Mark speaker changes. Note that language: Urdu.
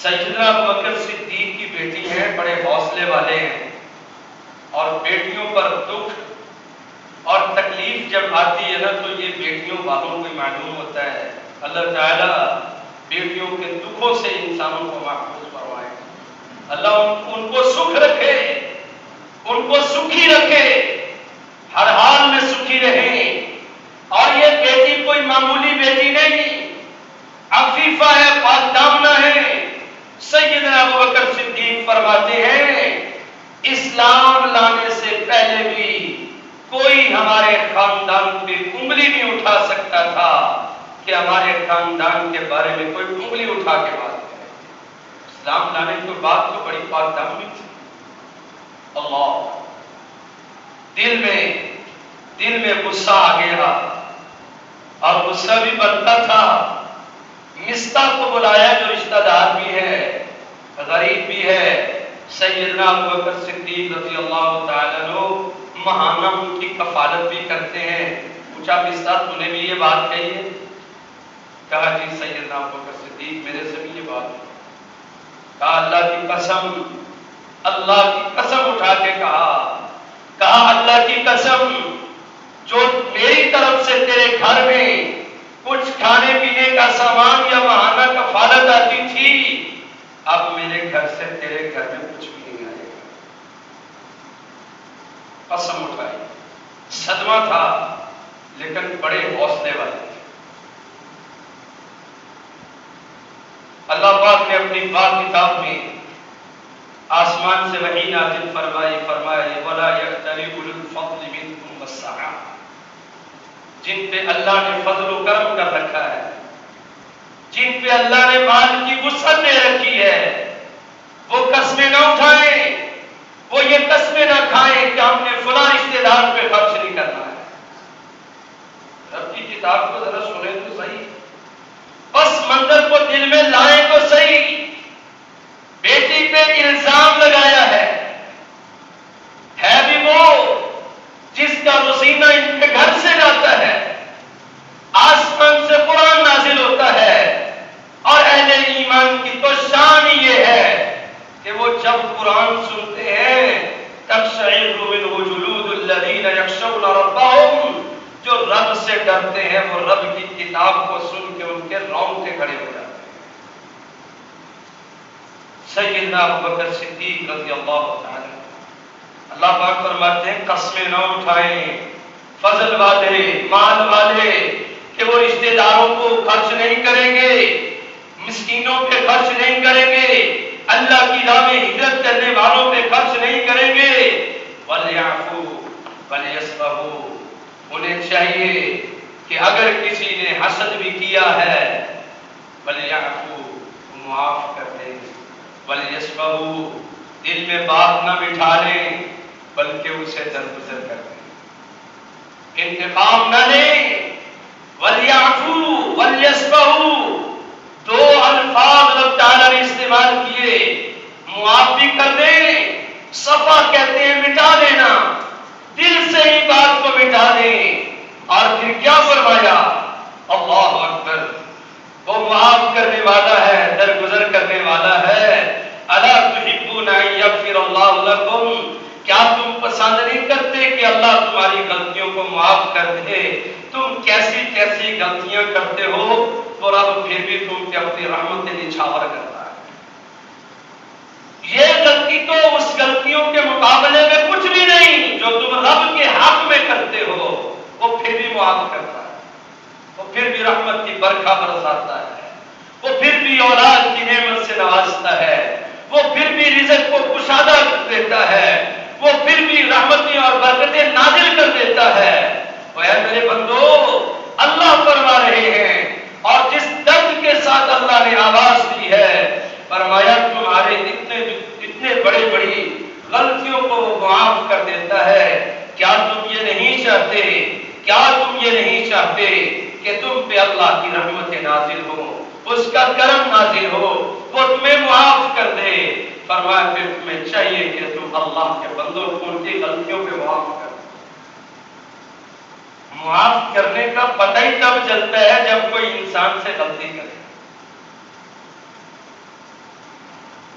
Speaker 1: سیدنا ابوبکر صدیق کی بیٹی ہیں، بڑے حوصلے والے ہیں، اور بیٹیوں پر دکھ اور تکلیف جب آتی ہے نا تو یہ بیٹیوں والوں کو معلوم ہوتا ہے۔ اللہ تعالیٰ بیٹیوں کے دکھوں سے انسانوں کو محفوظ فرمائے، اللہ ان کو سکھ رکھے، ان کو سکھی رکھے، ہر حال میں سکھی رہیں۔ اور یہ بیٹی کوئی معمولی بیٹی نہیں، عفیفہ ہے، پاک دامنہ ہے۔ سیدنا ابوبکر صدیق فرماتے ہیں اسلام لانے سے پہلے بھی کوئی ہمارے خاندان پہ انگلی نہیں اٹھا سکتا تھا کہ ہمارے خاندان کے بارے میں کوئی انگلی اٹھا کے بات کرے۔ اسلام لانے کے بعد تو بڑی پاک دامنی تھی۔ اللہ، دل میں غصہ آ گیا، اور غصہ بھی بنتا تھا۔ مستہ کو بلایا جو رشتہ دار بھی ہے، غریب بھی ہے۔ سیدنا ابوبکر صدیق رضی اللہ تعالیٰ عنہ ماہانہ ان کی کفالت بھی کرتے ہیں۔ پوچھا مستہ تو نے بھی یہ بات کہی ہے؟ کہا جی سیدنا ابوبکر صدیق میرے سے بھی یہ بات ہے۔ کہا اللہ کی قسم اٹھا کے کہا اللہ کی قسم، جو میری طرف سے تیرے گھر میں کچھ کھانے پینے کا سامان یا ماہانہ کفالت آتی تھی، اب میرے گھر سے تیرے گھر میں کچھ بھی نہیں آئے گا۔ قسم اٹھائی، صدمہ تھا، لیکن بڑے حوصلے والے تھے۔ اللہ پاک نے اپنی پاک کتاب میں آسمان سے وحی نازل فرمائی وَلَا يَأْتَلِ أُولُو الْفَضْلِ مِنْكُمْ وَالسَّعَةِ، جن پہ اللہ نے فضل و کرم کر رکھا ہے، جن پہ اللہ نے مال کی وسعت دے رکھی ہے، وہ قسمیں نہ اٹھائیں، وہ یہ قسمیں نہ کھائیں کہ ہم نے فلاں رشتے دار پہ خرچ نہیں کرنا ہے۔ رب کی کتاب کو ذرا سنیں تو صحیح، بس منظر کو دل میں لائیں تو صحیح۔ بیٹی پہ الزام لگایا ہے بھی وہ جس کا روزینہ ان کے گھر سے جاتا ہے، آسمان سے قرآن نازل ہوتا ہے، اور اہل ایمان کی تو شان یہ ہے کہ وہ جب قرآن سنتے ہیں تقشعر منہ جلود الذین یخشون ربہم، جو رب سے ڈرتے ہیں وہ رب کی کتاب کو سن کے ان کے رونگٹے کھڑے ہو جاتے ہیں۔ سیدنا ابوبکر صدیق رضی اللہ تعالی، اللہ پاک فرماتے ہیں قسمیں نہ اٹھائیں فضل والے، مال والے، کہ وہ رشتہ داروں کو خرچ نہیں کریں گے، مسکینوں پہ خرچ نہیں کریں گے، اللہ کی راہ میں ہجرت کرنے والوں پہ خرچ نہیں کریں گے۔ وَلْيَعْفُوا وَلْيَصْفَحُوا، انہیں چاہیے کہ اگر کسی نے حسد بھی کیا ہے وَلْيَعْفُوا، معاف کر دیں، وَلْيَصْفَحُوا، دل میں بات نہ بٹھا لیں بلکہ اسے درگزر کر دیں، انتقام نہ لیں۔ وَلْيَعْفُوا وَلْيَصْفَحُوا، دو الفاظ رب تعالیٰ نے استعمال کیے، معاف بھی کر دیں، صفا کہتے ہیں مٹا دینا، دل سے ہی بات کو مٹا دیں۔ اور پھر کیا فرمایا؟ اللہ اکبر، وہ معاف کرنے والا ہے، درگزر کرنے والا ہے۔ الا تحبون ان یغفر اللہ لکم، کیا تم پسند نہیں کرتے کہ اللہ تمہاری غلطیوں کو معاف کر دے؟ تم کیسی کیسی غلطیاں کرتے ہو تو رب پھر بھی تم پہ اپنی رحمت نچھاور کرتا ہے۔ یہ غلطی تو اس غلطیوں کے مقابلے میں کچھ بھی نہیں جو تم رب کے حق میں کرتے ہو، وہ پھر بھی معاف کرتا ہے، وہ پھر بھی رحمت کی برکھا برساتا ہے، وہ پھر بھی اولاد کی نعمت سے نوازتا ہے، وہ پھر بھی رزق کو کشادہ دیتا ہے، وہ پھر بھی رحمتیں اور برکتیں نازل کر دیتا ہے۔ وہ اے میرے بندو، اللہ فرما رہے ہیں، اور جس درد کے ساتھ اللہ نے آواز دی ہے، فرمایا تمہارے اتنے بڑی غلطیوں کو وہ معاف کر دیتا ہے۔ کیا تم یہ نہیں چاہتے، کیا تم یہ نہیں چاہتے کہ تم پہ اللہ کی رحمتیں نازل ہو، اس کا کرم نازل ہو، وہ تمہیں معاف کر دے؟ فرمایا پھر تمہیں چاہیے کہ تم اللہ کے بندوں کو ان کی غلطیوں پہ معاف کر دو۔ معاف کرنے کا پتہ ہی تب چلتا ہے جب کوئی انسان سے غلطی کرے۔